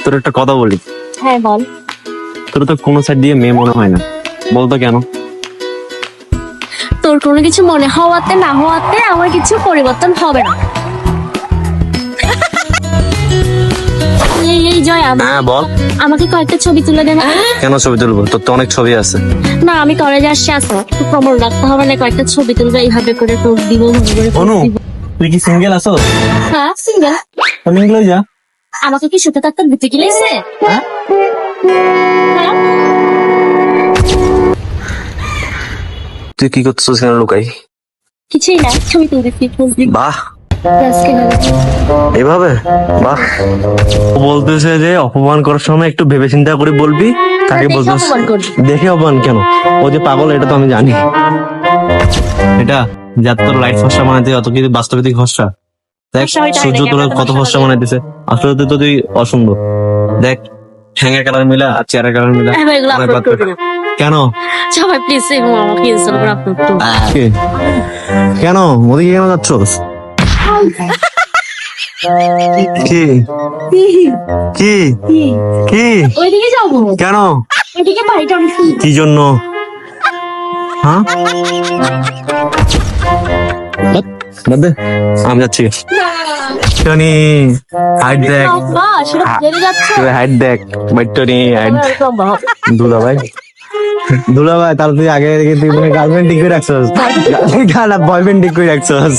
তোর একটা কথা বলি। হ্যাঁ বল। তোর তো কোনো সাইড দিয়ে মেয়ে মনে হয় না, বলতো কেন? তোর কোনো কিছু মনে হওয়াতে না হওয়াতে আমার কিছু পরিবর্তন হবে না। এই জয়, হ্যাঁ বল। আমাকে কয়েকটা ছবি তুলে দে না। কেন ছবি তুলবো? তোর তো অনেক ছবি আছে। না আমি কলেজে আসছি, আসো খবর রাখতে হবে না, কয়েকটা ছবি তুলবে এইভাবে করে তোর দিব, ভাবে করে অনু, post দিব। তুই কি সিঙ্গেল আছো? হ্যাঁ সিঙ্গেল। আমি লই যা। আমাকে কি শুতে থাকতে দিতে কি লাগছে? হ্যাঁ? তুই কি করছিস কেন লুকাই? কিছুই না, ছবি তুলতেছি। বাহ, আজকে না। এভাবে বাহ। ও বলতেছে যে অপমান করার সময় একটু ভেবে চিন্তা করে বলবি। তাকে দেখে বলতেছে অপমান করবি। দেখে অপমান কেন? ও যে পাগল এটা তো আমি জানি। এটা যার তোর লাইট ফর্সা বানাইতে অত কিছু বাস্তবে তুই ফর্সা। দেখ ফর্সা হইতে হয় সূর্য নাকি, তোর আমরা তো কত ফর্সা ফর্সা বানাই। বানাইতেছে, আসলে তো তুই অসুন্দর। দেখ হ্যাঙ্গের কালার মিলা আর চেয়ারের কালার মিলা। এবার এগুলো অনেক আপলোড পার্থক্য। করবি না। কেন? সবাই প্লিজ আমাকে ইনস্টল করে আপলোড করুন। কে? কেন ওদিকে কেন যাচ্ছস? কি কি কি ওইদিকে যাবো, কেন? ওইদিকে বাড়িটা অনেক সুন্দর। কি জন্য? হ্যাঁ বাদ দে, আমি যাচ্ছি। টনি হাইট দেখ, বাবা, সেটা জেনে যাচ্ছে। তুই হাইট দেখ, টনি হাইট। দুলা ভাই, দুলা ভাই, তাহলে তুই আগে থেকে তুই গার্লফ্রেন্ড ঠিক করে রাখছস, বয়ফ্রেন্ড ঠিক করে রাখছস।